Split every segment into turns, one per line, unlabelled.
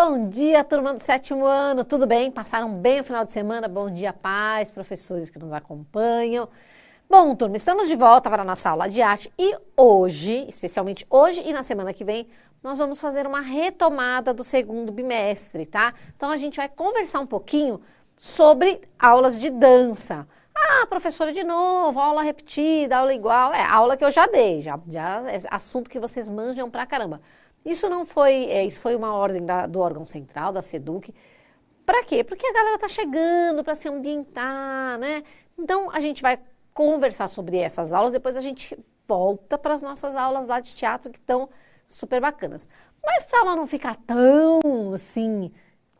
Bom dia, turma do 7º ano, tudo bem? Passaram bem o final de semana? Bom dia, pais, professores que nos acompanham. Bom, turma, estamos de volta para a nossa aula de arte e hoje, especialmente hoje e na semana que vem, nós vamos fazer uma retomada do segundo bimestre, tá? Então, a gente vai conversar um pouquinho sobre aulas de dança. Ah, professora, de novo, aula repetida, aula igual. É, aula que eu já dei, já é assunto que vocês manjam pra caramba. Isso não foi, isso foi uma ordem do órgão central, da SEDUC. Para quê? Porque a galera tá chegando para se ambientar, né? Então, a gente vai conversar sobre essas aulas, depois a gente volta para as nossas aulas lá de teatro que estão super bacanas. Mas para ela não ficar tão, assim,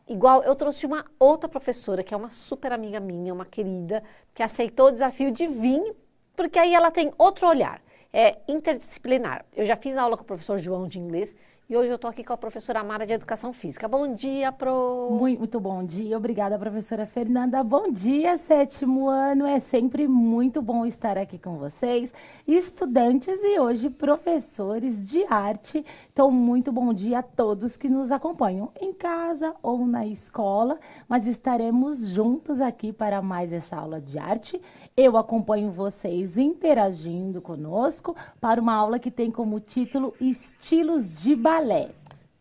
igual, eu trouxe uma outra professora, que é uma super amiga minha, uma querida, que aceitou o desafio de vir, porque aí ela tem outro olhar. É interdisciplinar. Eu já fiz aula com o professor João de inglês e hoje eu estou aqui com a professora Mara de Educação Física. Bom dia, Pro!
Muito bom dia. Obrigada, professora Fernanda. Bom dia, 7º ano. É sempre muito bom estar aqui com vocês, estudantes e hoje professores de arte. Então, muito bom dia a todos que nos acompanham em casa ou na escola, mas estaremos juntos aqui para mais essa aula de arte. Eu acompanho vocês interagindo conosco para uma aula que tem como título Estilos de Balé.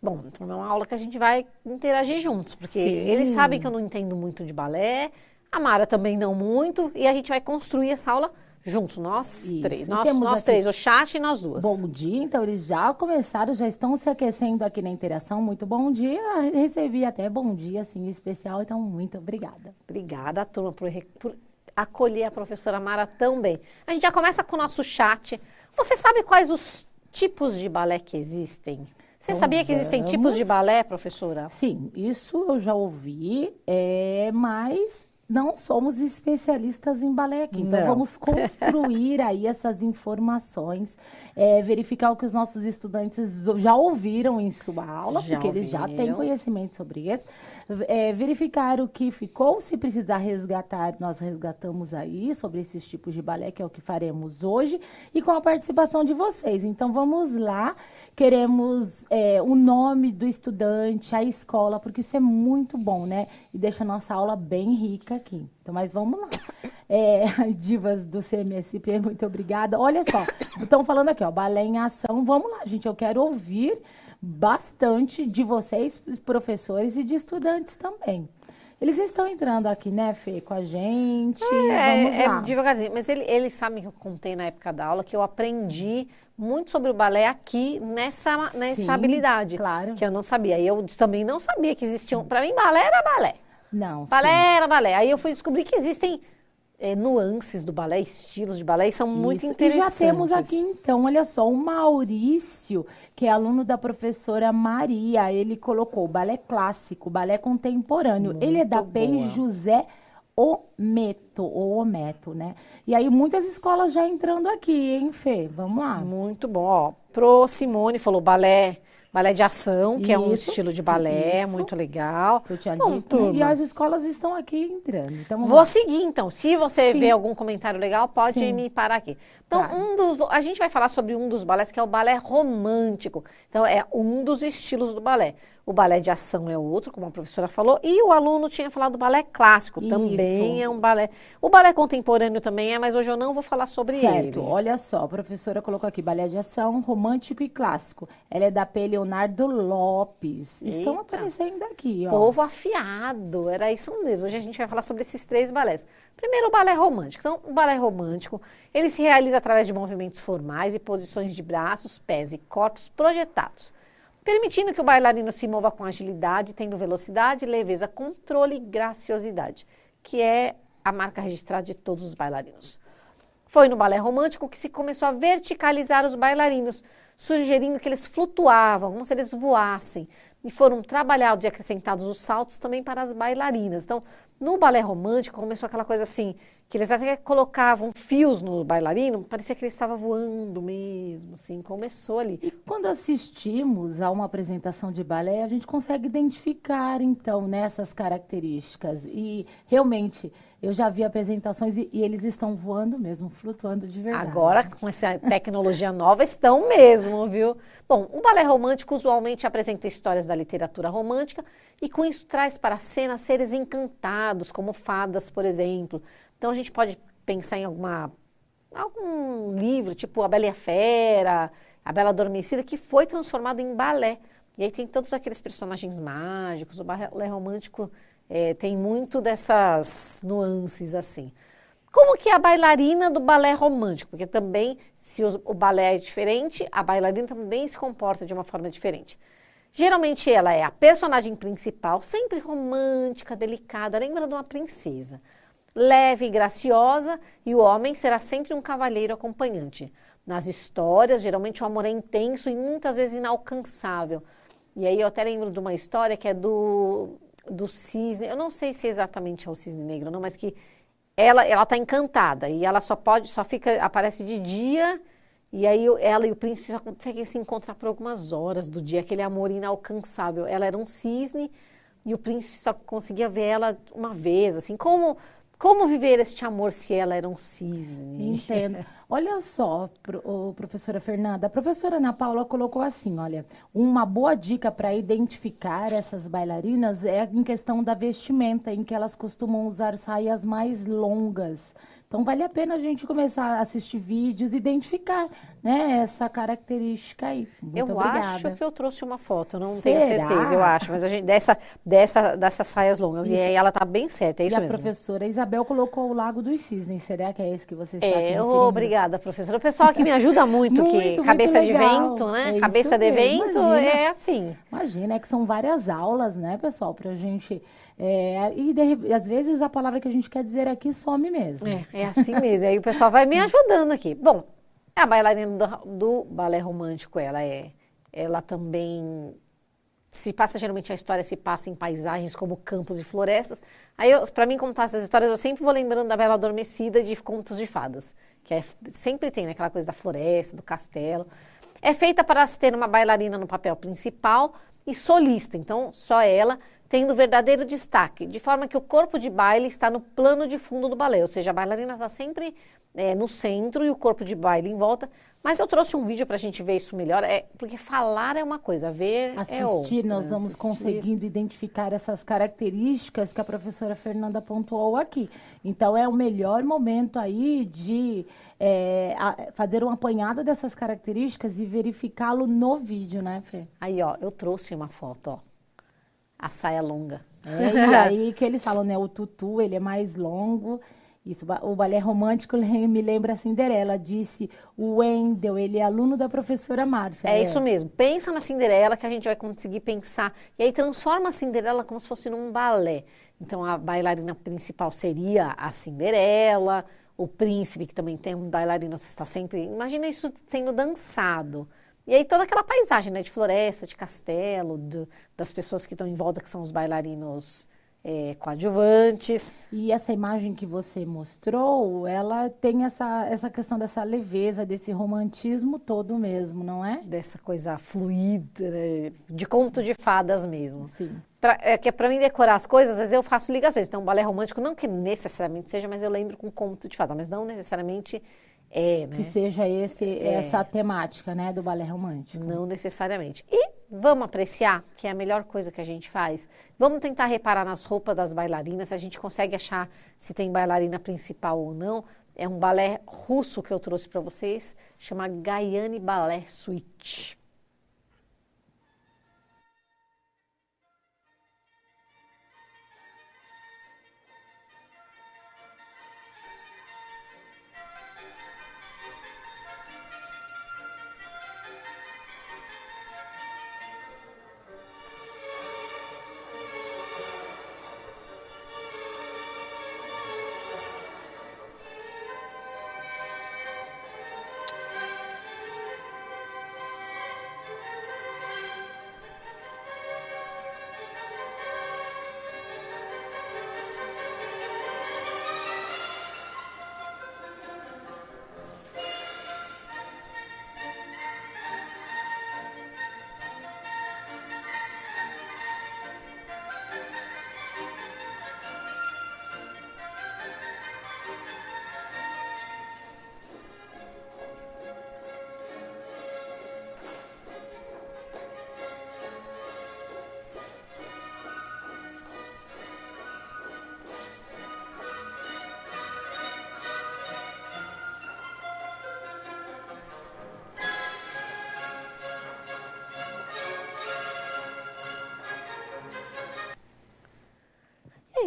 Bom, então é uma aula que a gente vai interagir juntos, porque eles sabem que eu não entendo muito de balé, a Mara também não muito, e a gente vai construir essa aula juntos, nós três, nós três, o chat e nós duas.
Bom dia, então eles já começaram, já estão se aquecendo aqui na interação, muito bom dia, recebi até bom dia, assim, especial, então muito obrigada.
Obrigada, turma, por acolher a professora Mara tão bem. A gente já começa com o nosso chat. Você sabe quais os tipos de balé que existem? Você sabia que existem tipos de balé, professora?
Sim, isso eu já ouvi, mas não somos especialistas em balé aqui. Então, vamos construir aí essas informações, verificar o que os nossos estudantes já ouviram em sua aula, porque eles já têm conhecimento sobre isso. Verificar o que ficou, se precisar resgatar, nós resgatamos aí sobre esses tipos de balé, que é o que faremos hoje, e com a participação de vocês. Então, vamos lá, queremos o nome do estudante, a escola, porque isso é muito bom, né? E deixa a nossa aula bem rica aqui. Então, mas vamos lá. Divas do CMSP, muito obrigada. Olha só, estão falando aqui, ó, balé em ação. Vamos lá, gente, eu quero ouvir bastante de vocês, professores e de estudantes também. Eles estão entrando aqui, né, Fê, com a gente. Vamos lá.
Devagarzinho, mas eles sabem que eu contei na época da aula que eu aprendi muito sobre o balé aqui nessa habilidade.
Claro.
Que eu não sabia. E eu também não sabia que existiam. Para mim, balé era balé.
Não,
balé era balé. Aí eu fui descobrir que existem nuances do balé, estilos de balé, e são muito interessantes.
E já temos aqui, então, olha só, o Maurício, que é aluno da professora Maria, ele colocou balé clássico, balé contemporâneo.
Muito
ele é da PEI José Ometo, né? E aí, muitas escolas já entrando aqui, hein, Fê? Vamos lá.
Muito bom, ó. Pro Simone falou balé de ação, que é um estilo de balé, muito legal.
Eu tinha dito, e as escolas estão aqui entrando. Então,
vou seguir, então. Se você vê algum comentário legal, pode me parar aqui. Então, a gente vai falar sobre um dos balés, que é o balé romântico. Então, é um dos estilos do balé. O balé de ação é outro, como a professora falou, e o aluno tinha falado do balé clássico, também é um balé. O balé contemporâneo também é, mas hoje eu não vou falar sobre ele.
Certo, olha só, a professora colocou aqui, balé de ação, romântico e clássico. Ela é da P. Leonardo Lopes. Estão aparecendo aqui, ó.
Povo afiado, era isso mesmo. Hoje a gente vai falar sobre esses 3 balés. Primeiro, o balé romântico. Então, o balé romântico, ele se realiza através de movimentos formais e posições de braços, pés e corpos projetados, permitindo que o bailarino se mova com agilidade, tendo velocidade, leveza, controle e graciosidade, que é a marca registrada de todos os bailarinos. Foi no balé romântico que se começou a verticalizar os bailarinos, sugerindo que eles flutuavam, como se eles voassem, e foram trabalhados e acrescentados os saltos também para as bailarinas. Então, No balé romântico começou aquela coisa assim, que eles até colocavam fios no bailarino, parecia que ele estava voando mesmo, assim, começou ali.
E quando assistimos a uma apresentação de balé, a gente consegue identificar, então, nessas características. E realmente, eu já vi apresentações e eles estão voando mesmo, flutuando de verdade.
Agora, com essa tecnologia nova, estão mesmo, viu? Bom, o balé romântico usualmente apresenta histórias da literatura romântica e com isso traz para a cena seres encantados, como fadas, por exemplo. Então a gente pode pensar em algum livro, tipo A Bela e a Fera, A Bela Adormecida, que foi transformado em balé. E aí tem todos aqueles personagens mágicos, o balé romântico tem muito dessas nuances assim. Como que é a bailarina do balé romântico? Porque também, se o balé é diferente, a bailarina também se comporta de uma forma diferente. Geralmente ela é a personagem principal, sempre romântica, delicada, lembra de uma princesa. Leve e graciosa, e o homem será sempre um cavalheiro acompanhante. Nas histórias, geralmente o amor é intenso e muitas vezes inalcançável. E aí eu até lembro de uma história que é do cisne, eu não sei se exatamente é o cisne negro, não, mas que ela tá encantada e ela aparece de dia, e aí ela e o príncipe só conseguem se encontrar por algumas horas do dia, aquele amor inalcançável. Ela era um cisne e o príncipe só conseguia ver ela uma vez, assim, como viver este amor se ela era um cisne?
Entendo. Olha só, professora Fernanda, a professora Ana Paula colocou assim, olha, uma boa dica para identificar essas bailarinas é em questão da vestimenta, em que elas costumam usar saias mais longas. Então, vale a pena a gente começar a assistir vídeos e identificar, né, essa característica aí. Muito obrigada.
Acho que eu trouxe uma foto, eu não
Será?
tenho certeza, eu acho, mas a gente dessas saias longas,
Isso.
e aí ela tá bem certa, é isso
E a
mesmo.
professora Isabel colocou o Lago dos Cisnes. Será que é esse que você está se referindo?
Obrigada, professora. O pessoal que me ajuda muito,
Muito
cabeça de
legal.
vento, né?
É
Cabeça
isso
de
mesmo.
vento
Imagina.
é assim.
Imagina, é que são várias aulas, né, pessoal, pra gente. Às vezes a palavra que a gente quer dizer aqui some mesmo.
É assim mesmo. Aí o pessoal vai me ajudando aqui. Bom, a bailarina do balé romântico, ela também geralmente a história se passa em paisagens como campos e florestas. Aí, para mim contar essas histórias, eu sempre vou lembrando da Bela Adormecida de Contos de Fadas, que sempre tem, né, aquela coisa da floresta, do castelo. É feita para se ter uma bailarina no papel principal e solista, então só ela tendo verdadeiro destaque, de forma que o corpo de baile está no plano de fundo do balé, ou seja, a bailarina está sempre no centro e o corpo de baile em volta. Mas eu trouxe um vídeo para a gente ver isso melhor, porque falar é uma coisa, ver é outra.
Assistir, nós vamos conseguindo identificar essas características que a professora Fernanda pontuou aqui. Então, é o melhor momento aí de fazer um apanhado dessas características e verificá-lo no vídeo, né, Fê?
Aí, ó, eu trouxe uma foto, ó. A saia longa.
E aí que eles falam, né? O tutu, ele é mais longo. Isso, o balé romântico me lembra a Cinderela. Disse o Wendel, ele é aluno da professora Márcia.
É isso mesmo. Pensa na Cinderela que a gente vai conseguir pensar. E aí transforma a Cinderela como se fosse num balé. Então a bailarina principal seria a Cinderela, o príncipe, que também tem um bailarino, está sempre. Imagina isso sendo dançado. E aí toda aquela paisagem, né, de floresta, de castelo, das pessoas que estão em volta, que são os bailarinos coadjuvantes.
E essa imagem que você mostrou, ela tem essa questão dessa leveza, desse romantismo todo mesmo, não é?
Dessa coisa fluida, né, de conto de fadas mesmo.
Sim.
Que é para mim decorar as coisas, às vezes eu faço ligações. Então, balé romântico, não que necessariamente seja, mas eu lembro com conto de fada, mas não necessariamente né?
Que seja essa temática, né, do balé romântico.
Não necessariamente. E vamos apreciar, que é a melhor coisa que a gente faz. Vamos tentar reparar nas roupas das bailarinas, se a gente consegue achar se tem bailarina principal ou não. É um balé russo que eu trouxe para vocês, chama Gaiane Ballet Suite.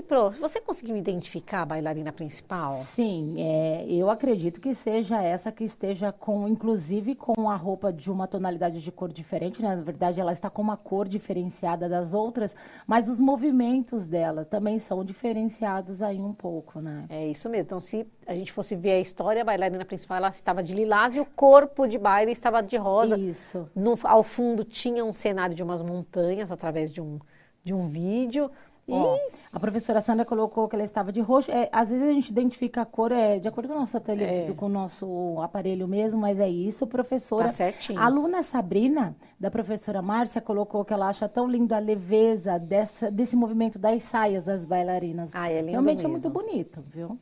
Pro, você conseguiu identificar a bailarina principal?
Sim, eu acredito que seja essa que esteja com, inclusive com a roupa de uma tonalidade de cor diferente, né? Na verdade, ela está com uma cor diferenciada das outras, mas os movimentos dela também são diferenciados aí um pouco, né?
É isso mesmo. Então, se a gente fosse ver a história, a bailarina principal ela estava de lilás e o corpo de baile estava de rosa.
Isso.
Ao fundo tinha um cenário de umas montanhas através de um vídeo. E
Ó, a professora Sandra colocou que ela estava de roxo. Às vezes a gente identifica a cor de acordo com o nosso com o nosso aparelho mesmo, mas é isso, professora.
Tá certinho.
A aluna Sabrina, da professora Márcia, colocou que ela acha tão lindo a leveza desse movimento das saias das bailarinas.
Ah, é lindo
Realmente
mesmo.
é muito bonito, viu?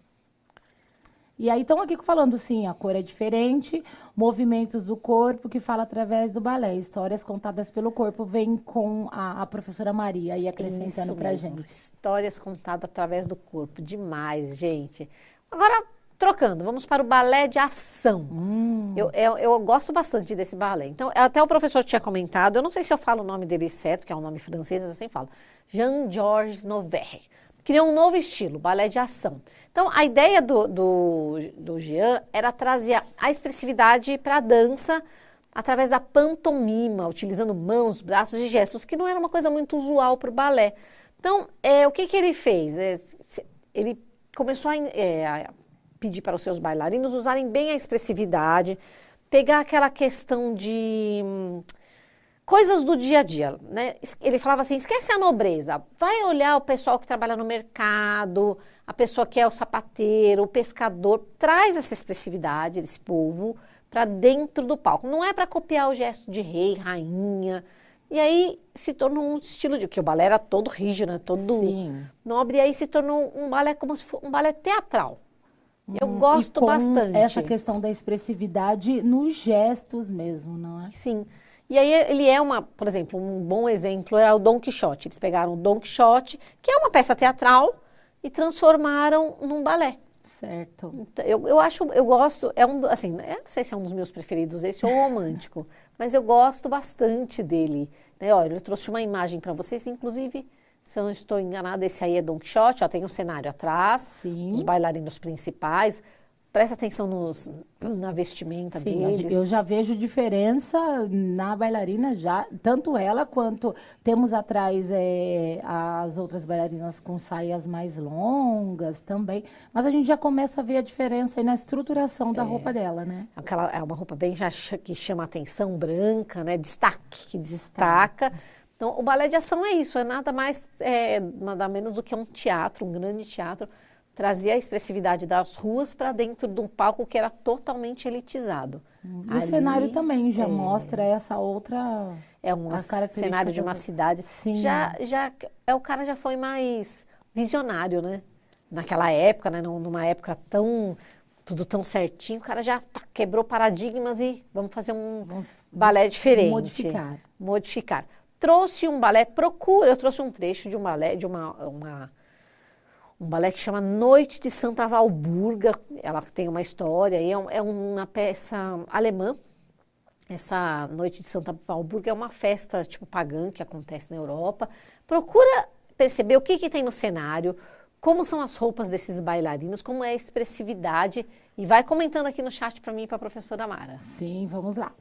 E aí estão aqui falando, sim, a cor é diferente, movimentos do corpo que fala através do balé, histórias contadas pelo corpo, vem com a professora Maria aí acrescentando
Isso
pra
mesmo,
gente.
histórias contadas através do corpo. Demais, gente. Agora, trocando, vamos para o balé de ação. Eu gosto bastante desse balé. Então, até o professor tinha comentado, eu não sei se eu falo o nome dele certo, que é um nome francês, eu sempre falo. Jean-Georges Noverre. Criou um novo estilo, balé de ação. Então, a ideia do Jean era trazer a expressividade para a dança através da pantomima, utilizando mãos, braços e gestos, que não era uma coisa muito usual para o balé. Então, o que ele fez? Ele começou a pedir para os seus bailarinos usarem bem a expressividade, pegar aquela questão de coisas do dia a dia, né? Ele falava assim, esquece a nobreza, vai olhar o pessoal que trabalha no mercado, a pessoa que é o sapateiro, o pescador, traz essa expressividade desse povo para dentro do palco. Não é para copiar o gesto de rei, rainha. E aí se tornou um estilo de... Porque o balé era todo rígido, né? Todo
Sim.
nobre. E aí se tornou um balé como se fosse um balé teatral. Eu gosto
E com
bastante.
essa questão da expressividade nos gestos mesmo, não é?
Sim. E aí ele é por exemplo, um bom exemplo é o Dom Quixote. Eles pegaram o Dom Quixote, que é uma peça teatral, e transformaram num balé.
Certo.
Então, eu gosto, assim, eu não sei se é um dos meus preferidos esse ou romântico, mas eu gosto bastante dele. Né? Olha, eu trouxe uma imagem para vocês, inclusive, se eu não estou enganada, esse aí é Dom Quixote, ó, tem um cenário atrás,
Sim.
os bailarinos principais. Presta atenção na vestimenta deles.
Eu já vejo diferença na bailarina, já, tanto ela quanto temos atrás as outras bailarinas com saias mais longas também. Mas a gente já começa a ver a diferença aí na estruturação da roupa dela, né?
É uma roupa bem que chama atenção, branca, né? Destaque, que destaca. Então, o balé de ação é isso, é nada mais, nada menos do que um teatro, um grande teatro. Trazia a expressividade das ruas para dentro de um palco que era totalmente elitizado.
O cenário também já mostra essa outra...
É um cenário de uma cidade.
Sim.
O cara já foi mais visionário, né? Naquela época, né? Numa época tudo tão certinho, o cara já quebrou paradigmas e vamos fazer vamos balé diferente. Modificar. Trouxe um balé, eu trouxe um trecho de um balé, um balé que chama Noite de Santa Walburga. Ela tem uma história, é uma peça alemã. Essa Noite de Santa Walburga é uma festa tipo pagã que acontece na Europa. Procura perceber o que tem no cenário, como são as roupas desses bailarinos, como é a expressividade. E vai comentando aqui no chat para mim e para a professora Mara.
Sim, vamos lá.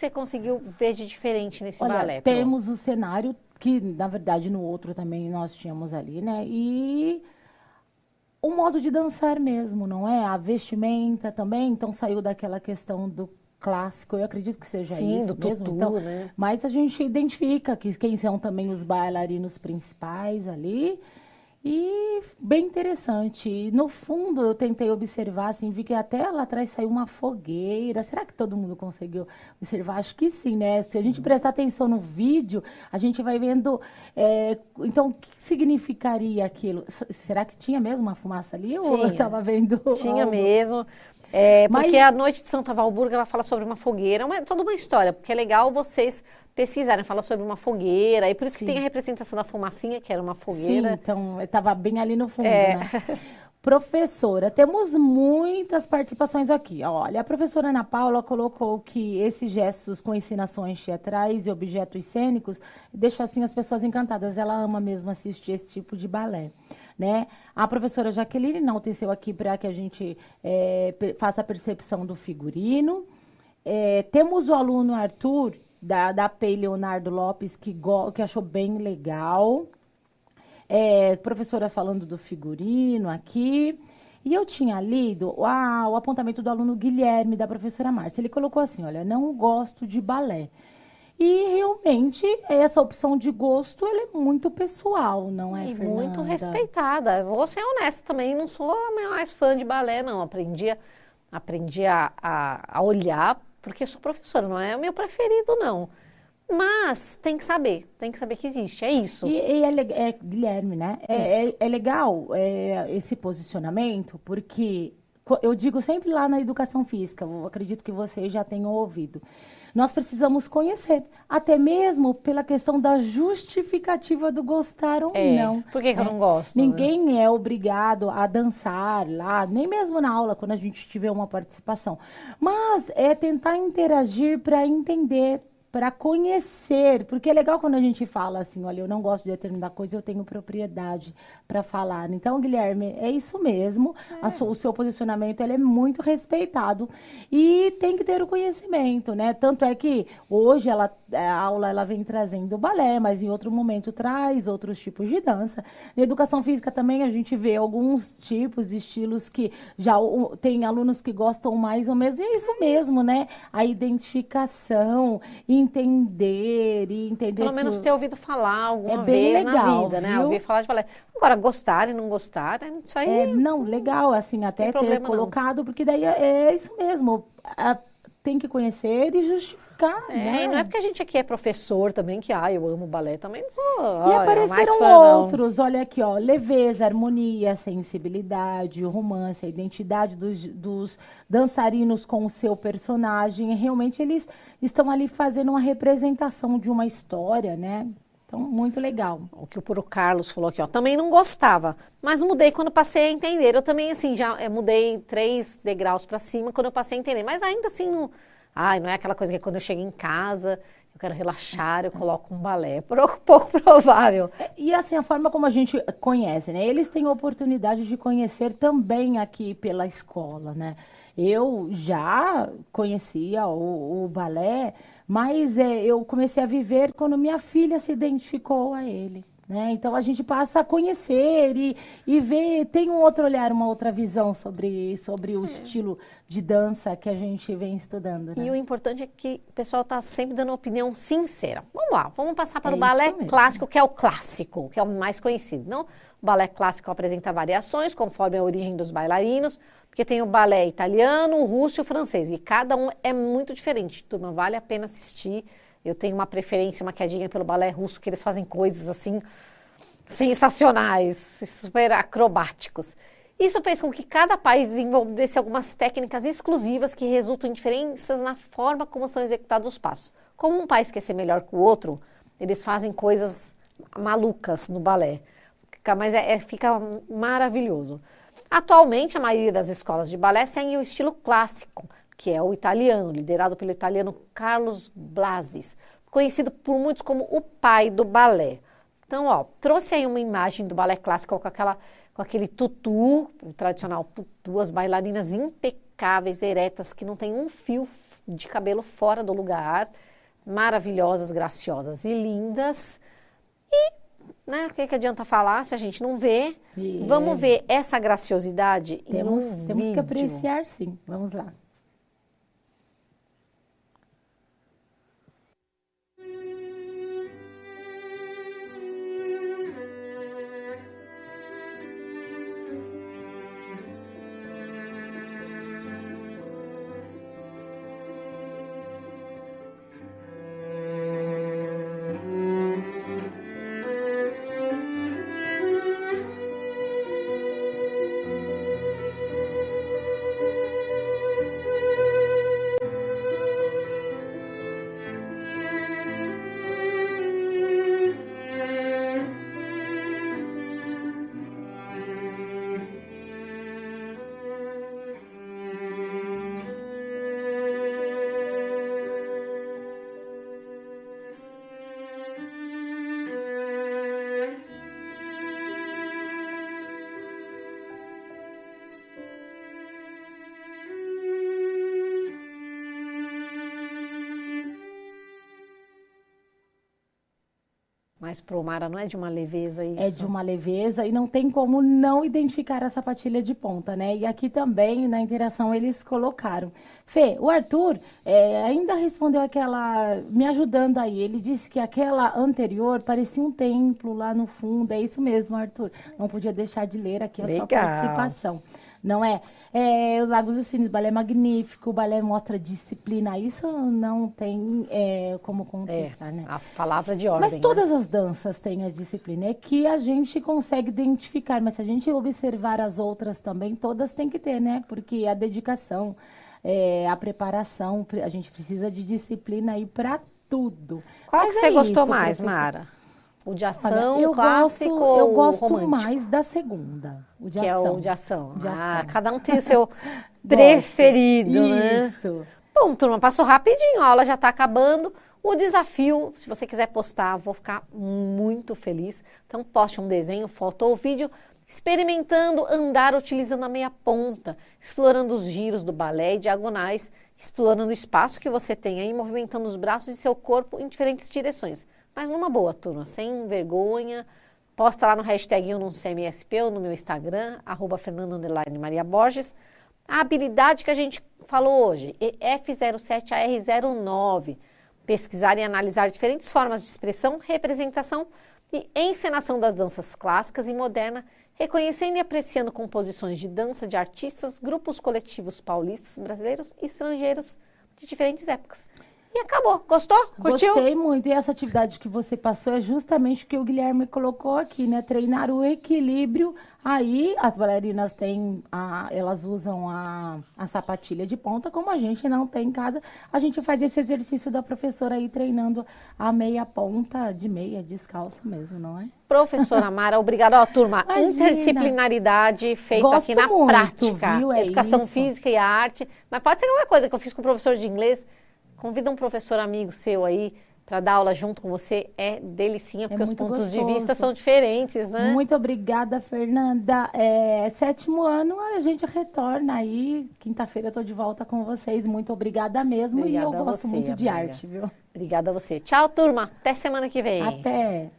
você conseguiu ver de diferente nesse
Olha,
balé?
temos o cenário que, na verdade, no outro também nós tínhamos ali, né? E o modo de dançar mesmo, não é? A vestimenta também, então saiu daquela questão do clássico, eu acredito que seja
Sim,
isso
do
mesmo.
tutu,
Então,
né?
mas a gente identifica que quem são também os bailarinos principais ali. E bem interessante. E, no fundo, eu tentei observar, assim, vi que até lá atrás saiu uma fogueira. Será que todo mundo conseguiu observar? Acho que sim, né? Se a gente prestar atenção no vídeo, a gente vai vendo. Então, o que significaria aquilo? Será que tinha mesmo uma fumaça ali? Ou eu estava vendo
Tinha
algo?
mesmo. Porque a Noite de Santa Walburga, ela fala sobre uma fogueira, toda uma história, porque é legal vocês pesquisarem, fala sobre uma fogueira, e por isso que tem a representação da fumacinha, que era uma fogueira.
Sim, então, estava bem ali no fundo, né? Professora, temos muitas participações aqui. Olha, a professora Ana Paula colocou que esses gestos com ensinações teatrais e objetos cênicos deixam assim as pessoas encantadas. Ela ama mesmo assistir esse tipo de balé. Né? A professora Jaqueline enalteceu aqui para que a gente faça a percepção do figurino. Temos o aluno Arthur, da PEI Leonardo Lopes, que achou bem legal. Professoras falando do figurino aqui. E eu tinha lido o apontamento do aluno Guilherme, da professora Márcia. Ele colocou assim, olha, não gosto de balé. E realmente essa opção de gosto ela é muito pessoal, não é, Fernanda?
Muito respeitada. Vou ser honesta também, não sou a mais fã de balé, não. Aprendi a olhar, porque sou professora, não é o meu preferido, não. Mas tem que saber que existe, é isso.
Guilherme, né? É legal esse posicionamento, porque eu digo sempre lá na educação física, eu acredito que vocês já tenham ouvido. Nós precisamos conhecer, até mesmo pela questão da justificativa do gostar ou não.
Por que eu não gosto?
Ninguém é obrigado a dançar lá, nem mesmo na aula, quando a gente tiver uma participação. Mas é tentar interagir para entender, para conhecer, porque é legal quando a gente fala assim, olha, eu não gosto de determinada coisa, eu tenho propriedade para falar. Então, Guilherme, é isso mesmo, o seu posicionamento ele é muito respeitado e tem que ter o conhecimento, né? Tanto é que hoje a aula ela vem trazendo o balé, mas em outro momento traz outros tipos de dança. Na educação física também a gente vê alguns tipos, estilos que já tem alunos que gostam mais ou menos, e é isso mesmo, né? A identificação, entender.
Pelo menos ter ouvido falar alguma
bem
vez
legal,
na vida, né?
viu?
Ouvir falar de balé. Agora, gostar e não gostar, isso aí...
Não, legal, assim, até ter colocado, porque daí é isso mesmo. Tem que conhecer e justificar, né?
E não é porque a gente aqui é professor também, que eu amo balé, também não sou
E apareceram
mais fã,
outros, olha aqui, ó, leveza, harmonia, sensibilidade, romance, a identidade dos dançarinos com o seu personagem. Realmente eles estão ali fazendo uma representação de uma história, né? Então, muito legal.
O que o Puro Carlos falou aqui, ó, também não gostava, mas mudei quando passei a entender. Eu também, assim, já mudei 3 degraus para cima quando eu passei a entender, mas ainda assim, não é aquela coisa que quando eu chego em casa, eu quero relaxar, eu coloco um balé, pouco provável.
E assim, a forma como a gente conhece, né? Eles têm a oportunidade de conhecer também aqui pela escola, né? Eu já conhecia o balé, mas eu comecei a viver quando minha filha se identificou a ele. Né? Então a gente passa a conhecer e ver, tem um outro olhar, uma outra visão sobre o estilo de dança que a gente vem estudando. Né?
E o importante é que o pessoal está sempre dando uma opinião sincera. Vamos lá, vamos passar para o balé clássico, que é o clássico, que é o mais conhecido. Não? O balé clássico apresenta variações conforme a origem dos bailarinos, porque tem o balé italiano, o russo e o francês, e cada um é muito diferente. Turma, vale a pena assistir. Eu tenho uma preferência, uma quedinha pelo balé russo, que eles fazem coisas assim sensacionais, super acrobáticos. Isso fez com que cada país desenvolvesse algumas técnicas exclusivas que resultam em diferenças na forma como são executados os passos. Como um país quer ser melhor que o outro, eles fazem coisas malucas no balé, mas fica maravilhoso. Atualmente, a maioria das escolas de balé segue o estilo clássico, que é o italiano, liderado pelo italiano Carlos Blasi, conhecido por muitos como o pai do balé. Então, trouxe aí uma imagem do balé clássico com aquele tutu, o tradicional tutu, as bailarinas impecáveis, impecáveis, eretas, que não tem um fio de cabelo fora do lugar, maravilhosas, graciosas e lindas. E, né, o que adianta falar se a gente não vê? Vamos ver essa graciosidade em um vídeo.
Temos que apreciar, sim. Vamos lá.
Mas pro Mara não é de uma leveza isso?
É de uma leveza e não tem como não identificar a sapatilha de ponta, né? E aqui também, na interação, eles colocaram. Fê, o Arthur ainda respondeu aquela, me ajudando aí, ele disse que aquela anterior parecia um templo lá no fundo. É isso mesmo, Arthur. Não podia deixar de ler aqui a sua participação. Não é? Os Lagos dos Cisnes, balé magnífico, o balé mostra disciplina, isso não tem como contestar, né?
As palavras de ordem.
Mas todas as danças têm a disciplina, é que a gente consegue identificar, mas se a gente observar as outras também, todas têm que ter, né? Porque a dedicação, a preparação, a gente precisa de disciplina aí para tudo.
Qual
mas
que você gostou
isso,
mais,
professor?
Mara? O de ação,
Olha,
clássico
eu
ou
gosto
romântico?
mais da segunda, o de
que
ação.
É o de ação.
De ação.
Cada um tem o seu preferido, né?
Isso.
Bom, turma, passou rapidinho, a aula já está acabando. O desafio, se você quiser postar, vou ficar muito feliz. Então, poste um desenho, foto ou vídeo, experimentando andar utilizando a meia ponta, explorando os giros do balé e diagonais, explorando o espaço que você tem aí, movimentando os braços e seu corpo em diferentes direções. Mas numa boa, turma, sem vergonha. Posta lá no hashtag Eu Não Sei MSP ou no meu Instagram, @Fernanda_Maria Borges. A habilidade que a gente falou hoje, F07AR09. Pesquisar e analisar diferentes formas de expressão, representação e encenação das danças clássicas e moderna, reconhecendo e apreciando composições de dança de artistas, grupos coletivos paulistas, brasileiros e estrangeiros de diferentes épocas. E acabou. Gostou? Curtiu?
Gostei muito. E essa atividade que você passou é justamente o que o Guilherme colocou aqui, né? Treinar o equilíbrio. Aí as bailarinas têm, elas usam a sapatilha de ponta, como a gente não tem em casa. A gente faz esse exercício da professora aí treinando a meia ponta de meia, descalça mesmo, não é?
Professora Mara, obrigada. Ó, turma,
Imagina.
Interdisciplinaridade feita aqui na
muito,
prática.
Viu?
Educação
isso.
física e arte. Mas pode ser qualquer coisa que eu fiz com o professor de inglês. Convida um professor amigo seu aí para dar aula junto com você. É delicinha, porque os pontos de vista são diferentes, né?
Muito obrigada, Fernanda. 7º ano, a gente retorna aí. Quinta-feira eu tô de volta com vocês. Muito obrigada mesmo.
Obrigada
e eu gosto
você,
muito de
amiga.
arte, viu?
Obrigada a você. Tchau, turma. Até semana que vem.
Até.